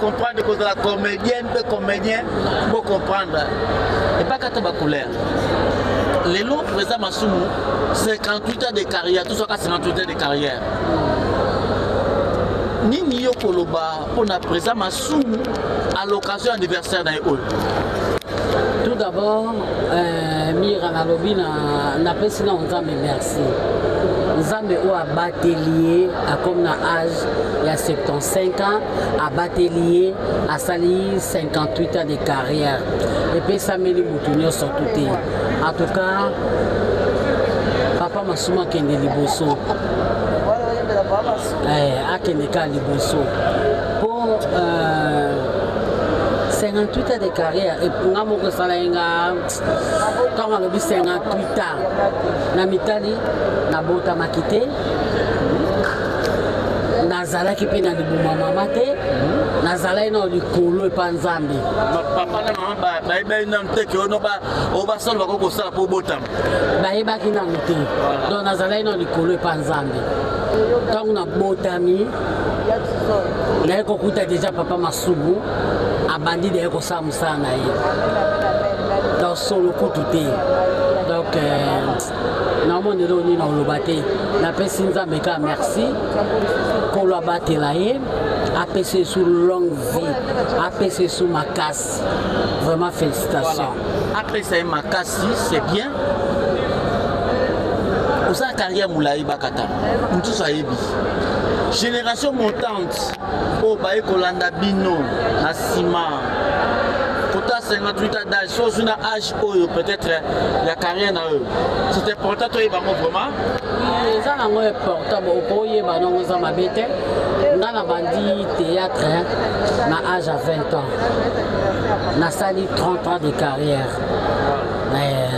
comprendre que la comédienne, le comédien, faut comprendre. Et pas quand on couleur. Les lots présents Masumu, 58 ans de carrière, tout ça 58 ans de carrière. Nini Yokoloba pour la présent Masumu à l'occasion anniversaire d'un eux. Tout d'abord, Mira Nalobi n'a pas sinon on dit merci. Nzambe ou a batelier à comme na âge il y a 75 ans a batelier à sali 58 ans de carrière et puis ça me dit mutunyo surtout en tout cas papa Masuma kende liboso a kende ka liboso pour 58 ans de carrière et pour moi que ça là quand on a vu 58 ans na mitali na bota makite nazala ki pe na libuma mama te nazala ina likolo epa nzambe papa na mama ba na mteke ono ba oba solo ba ko sala po bota ba eba ki na mte donc nazala ina likolo epa nzambe donc na botami na ko kuta déjà papa Masumu abandi de ko sa musana ye dans solo ko tuté donc normalement de l'oni na lobate na pesi nzambe ka merci ko lo batela ye apesi sous longue vie apesi sous makasi vraiment félicitations après ça makasi c'est bien pour sa carrière moulaï bakata tout ça yebi génération montante au baï kolanda bino na sima 58 ans d'âge, chose une âge où peut-être la carrière dans eux. C'est important toi vraiment. Les gens ont important pour y ba non za mabete. Na na bandi théâtre na âge à 20 ans. Na sali 30 ans de carrière. Mais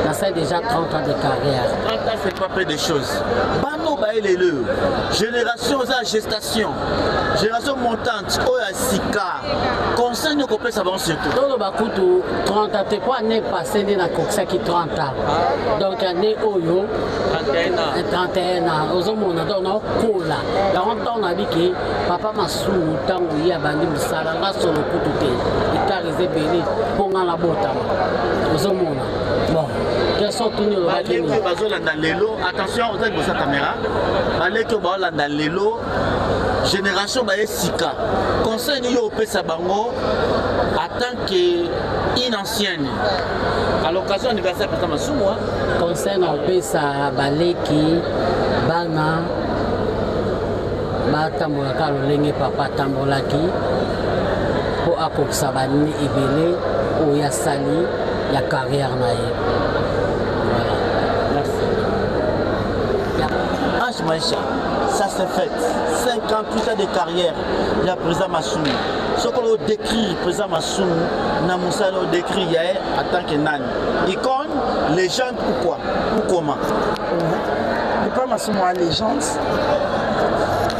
na sali déjà 30 ans de carrière. 30 ans c'est pas peu de choses. Bano ba les le. Génération à gestation. Génération montante o ya sika. Conseil ne copé ça va surtout. Dans bakutu 30 ans te quoi n'est passé na koksa qui 30 ans. Donc année oyo 31 ans. Ozomona donc na kola. La on a dit que papa Masumu tangu ya bandi musala nga solo kutu te. Itarisé béni pour la bota. Ozomona. Bon. Quels sont tous nos attention aux aides de sa caméra. Allez que dans l'élo. Génération ba sika. Conseil ni yo pesa bango en tant que ancienne. À l'occasion anniversaire papa Masumu. Conseil na pesa baleki bana batambola ka lolenge papa tambolaki po akokisa bani ebele oya sali ya carrière na ye. Ange Maïcha, ça c'est fait. 58 ans de carrière, il y a président Masumu. Ce qu'on décrit, président Masumu, Namoussa le décrit en tant que nan. Icône, légende ou quoi? Ou comment? Pas Masumu à légende.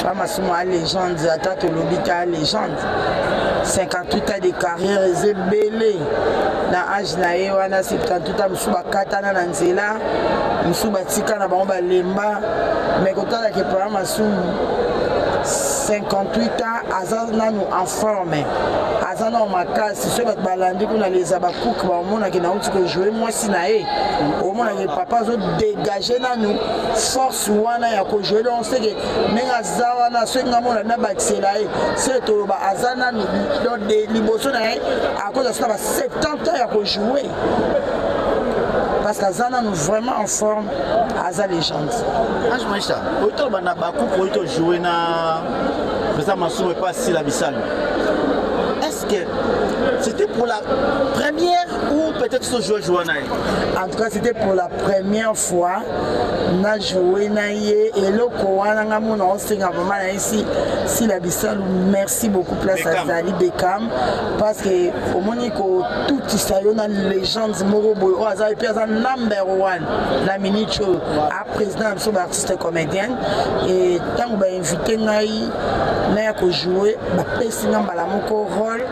Pas Masumu à légende, attends l'obita à légende. 58 ans de carrière, c'est belé. Na âge na ye wana 78 ans musuba katana na nzela musuba tika na bango balemba mais kotala ke papa Masumu 58 ans aza nanu en forme aza na makasi so bat balandi kuna leza bakouk ba mona ke na uti ko jouer mwasi na ye au mona ke papa zo dégager nanu force wana ya ko jouer donc c'est que menga za wana so ngamona na batsela ye c'est to ba aza nanu donc de liboso na ye à cause de ça 70 ans ya ko jouer parce qu'Azana nous vraiment en forme Aza légende. Ange Maïcha, autant bana bakou pour autant jouer na président Masumu pas si la bisale. Est-ce que c'était pour la première ou peut-être ce joueur joué na? En tout cas, c'était pour la première fois na joué na ye et le koana nga mona osenga vraiment ici si la bisale merci beaucoup place à Zali Bekam parce que au moniko tout ça yona légende morobo o Aza et number 1 la minute show à président so artiste comédienne et tant ba invité ngai na ko jouer ba pesi nga mbala moko rôle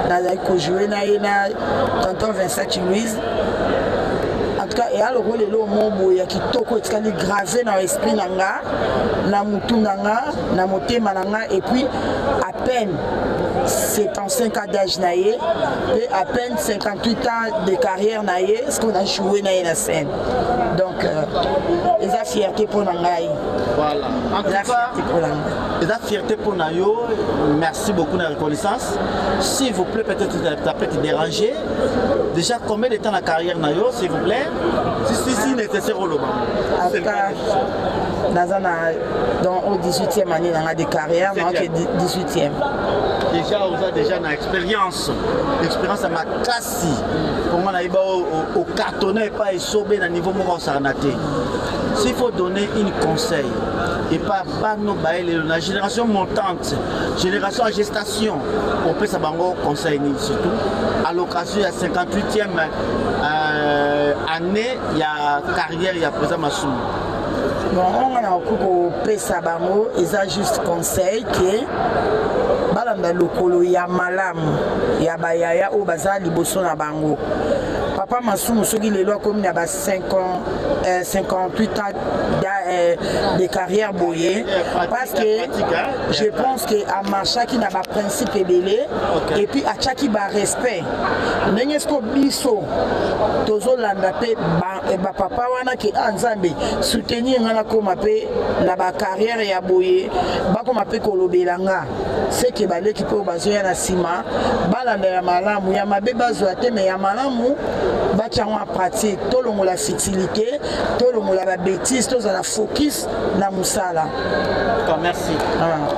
na ko jouer na ye na tonton Vincent Louise. En tout cas, et alors le lo mombo ya kitoko etikali gravé dans l'esprit nanga, na mutu nanga, na motema nanga et puis à peine 75 ans d'âge naïe et à peine 58 ans de carrière naïe, ce qu'on a joué naïe la scène. Donc, les fierté pour Nangaï. Voilà. En tout cas, les fierté pour Nayo. Merci beaucoup de la reconnaissance. S'il vous plaît, peut-être ça peut te déranger. Déjà, combien de temps la carrière Nayo, s'il vous plaît? Si nécessaire au Loma. Dans au 18e année, on a des carrières, donc 18e. Déjà, on a déjà une expérience. L'expérience à ma classe. Pour moi, au cartonné, pas sauvé à niveau mon sarnaté. S'il faut donner un conseil, et pas la génération montante, génération en gestation, on peut savoir conseil surtout. À l'occasion, il y a 58e année, il y a carrière, il y a présent Massoum. Bon, on a beaucoup de Sabango, ils ont juste conseil que balanda lokolo ya malamu ya bayaya o baza liboso na bango. Papa Massoum soki lelo akomi na ba 58 ans de carrière boyée parce que je pense que à marchaki na ba principe ebele et puis à chaki ba respect ndenge sko biso tozo landa pe ba papa wana ki anzambe soutenir ngana koma pe na ba carrière ya boyé ba koma pe kolobelanga c'est que ba leki po bazoya na sima balanda ya malamu ya mabe bazwa te mais ya malamu batiango en pratique tolongo la futilité tolongo la bêtise toza la focus na musala. Merci.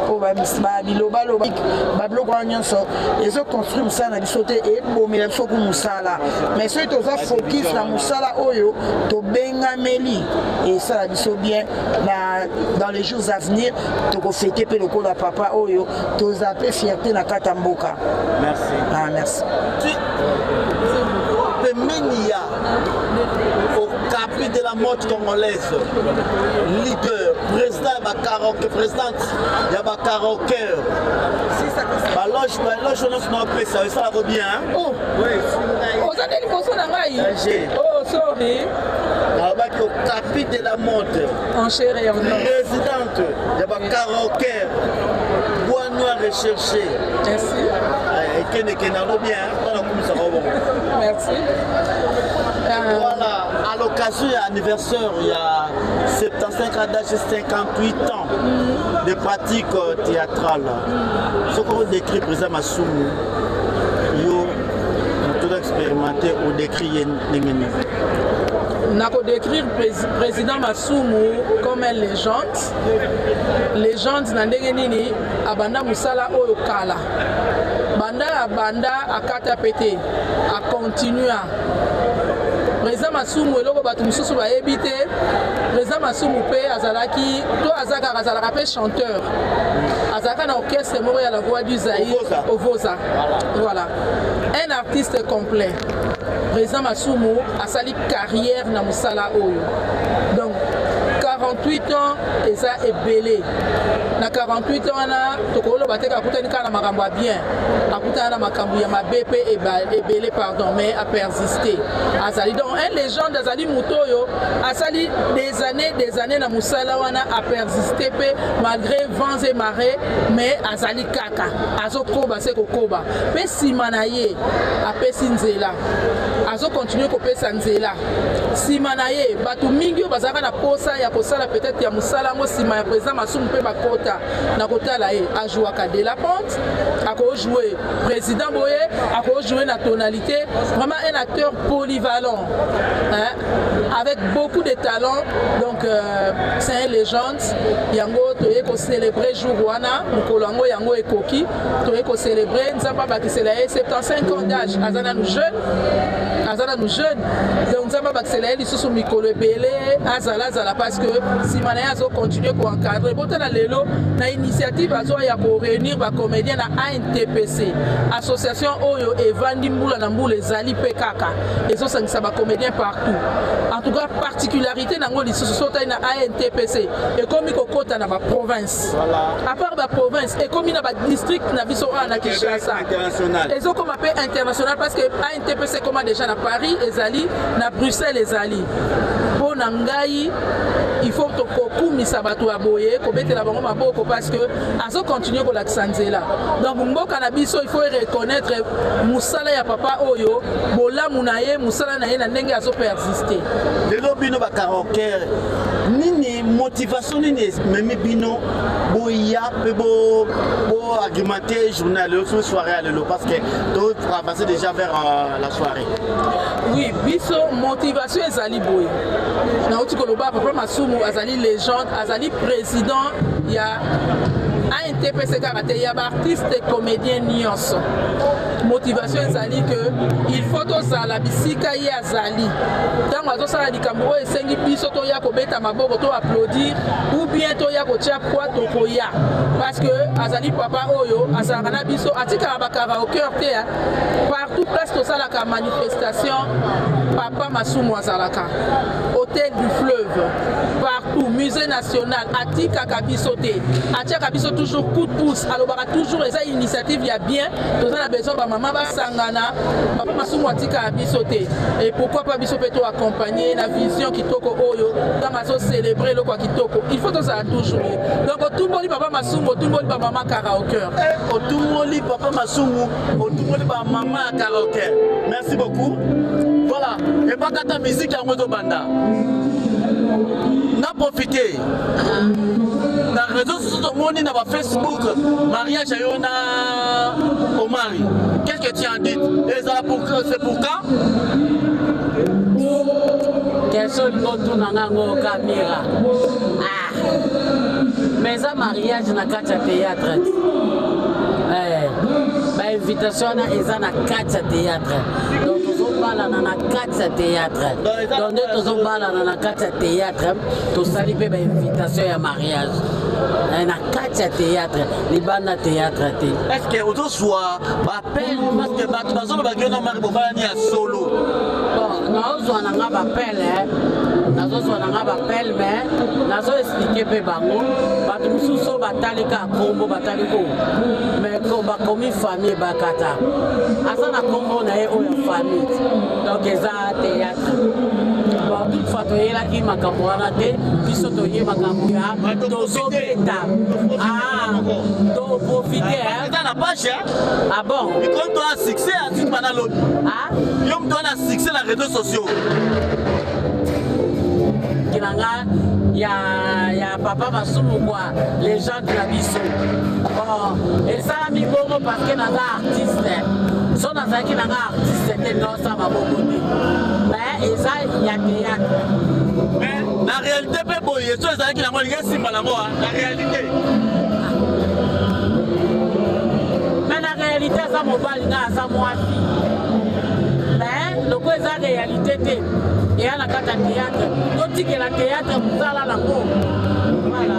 Oh ba biloba loba ba bloko nyonso ezo construire musala na biso te e bomela biso ku musala mais soki toza focus na musala oyo to bengameli et ça la biso bien dans les jours à venir to fêter pe lokolo ya papa oyo toza pe fierté na kata mboka. Merci. Merci. Menia au capi de la mode congolaise, leader, président Bakaroke, présidente Bakaroke. Baloge, on a fait ça va bien. Oh, oui. Vous avez une personne à maille. Oh, sorry. Au capi de la mode. En chair et en os. Présidente Bakaroke, bois noir recherché. Merci. Merci. Voilà, à l'occasion de l'anniversaire, il y a 75 ans d'âge, 58 ans de pratique théâtrale. Ce qu'on décrit, président Massoum, on doit expérimenter ou décrire les menus. Nako décrire président Massoum comme une légende. Légende na ndenge nini abanda musala oyo kala. Banda akata pété, a continuer. Président Massoum eloko bato mususu ba ebité. Président Massoum pe azalaki to azalaka pe chanteur. Azalaka na orchestre moko ya la voix du Zaïre au Voza. Voilà. Un artiste complet. Président Massoum a sali carrière na musala oyo. Donc 48 ans et ça est belé. Na 48 ans na tokolo bateka akutani kana makambo bien. Akutana makambo ya mabepe et belé pardon mais a persisté. Azali donc un légende azali mutoyo asali des années na musala wana a persisté pe malgré vents et marées mais azali kaka azo koba se koba pe simanaye apesi nzela azo continuer ko pesa nzela simanaye batu mingi bazaka na posa ya kosala peut-être ya musala mo sima ya président Massoum pe bakota na kotala ye a jouer à de la pente a jouer président boye a jouer na tonalité vraiment un acteur polyvalent hein, avec beaucoup de talent donc c'est une légende yango toye ko célébrer jour wana mukolo yango yango ekoki toye ko célébrer nzamba bakisela 75 ans d'âge azana nous jeunes donc nzamba bakisela lisusu mikolo ebele azala parce que simana azo continuer ko encadrer botana lelo na initiative azo ya ko réunir ba comédien na ANTPC association oyo evandi mbula na mbula ezali pekaka ezo sangisa ba comédien partout en tout cas particularité nango lisusu sota na ANTPC et comme kokota na ba province à part ba province et comme na ba district na biso na Kinshasa ezo comme appel international parce que ANTPC comme déjà na Paris ezali na Bruxelles ezali pour nangai il faut tokumisa bato ya boye kobetela bango maboko parce que azo continuer kolakisa nzela. Donc mboka na biso il faut reconnaître musala ya papa oyo bolamu na ye musala na ye na ndenge azo persister. Lelo bino ba karaoke nini motivation nini memi bino boya pe bo argumenter journal le soirée à lelo parce que tout avancer déjà vers la soirée. Oui, biso motivation ezali boye. Na uti koloba papa Masumu azali légende, azali président ya ANTPC karaté ya ba artiste et comédien nyonso. Motivation ezali que il faut tozala bisika ye azali. Tango azosala likambo esengi biso toya kobeta maboko to applaudir ou bien toya kotia kwa tokoya parce que azali papa oyo azalaka na biso atika ba karaoke te partout place tosala ka manifestation papa Masumu azalaka hôtel du fleuve partout musée national atika ka biso te atika biso toujours coup de pouce alobaka toujours eza initiative ya bien tozala besoin ba mama basangana papa Masumu atika biso te et pourquoi pas biso peut accompagner la vision kitoko oyo dans maso célébrer le quoi kitoko il faut tozala toujours donc tout monde papa Masumu tout le monde ba mama karaoke tout le monde papa Masumu tout le monde ba mama karaoke. Merci beaucoup. Voilà, et pas ta musique à Moto Banda. N'a profité. Dans les réseaux sociaux, on est dans Facebook, mariage à Yona Omari. Qu'est-ce que tu en dis? Et ça c'est pour quand? Question de Nango Camira. Mais ça mariage na kacha théâtre. Invitation eza na kacha théâtre. Donc tozobala na kacha théâtre. Donc tozobala na kacha théâtre, tosali pe ba invitation ya mariage. Na kacha théâtre, libana théâtre te. Est-ce que auto soit appel parce que bato bazo ba gena mari bobala ni ya solo. Bon, nazo na ngaba appel nazo na ngaba appel mais nazo expliquer pe bango bato mususu batalika kombo bataliko. Mais ko ba komi famille bakata. Asa na kombo na ye o ya famille. Donc eza théâtre. Bon, toute fois toyela ki makambo wana te, biso toye makambo ya tozobeta. Donc profiter dans la page ah bon? Et quand tu as succès à tout pendant l'autre. Ah? Yom tu as succès les réseaux sociaux. Kinanga ya papa Masumu quoi, les gens de la biso. Bon, et ça mi bongo parce que naza artiste. So naza ki nanga artiste te non ça va beaucoup. Mais et ça il y a théâtre. Mais la réalité peut boyer, so ça qui nanga lien simba la moi, la réalité. Mais la réalité ça mobile na ça moi. Mais le quoi ça réalité te. Et à la carte théâtre, donc tu que la théâtre vous a la peau. Voilà.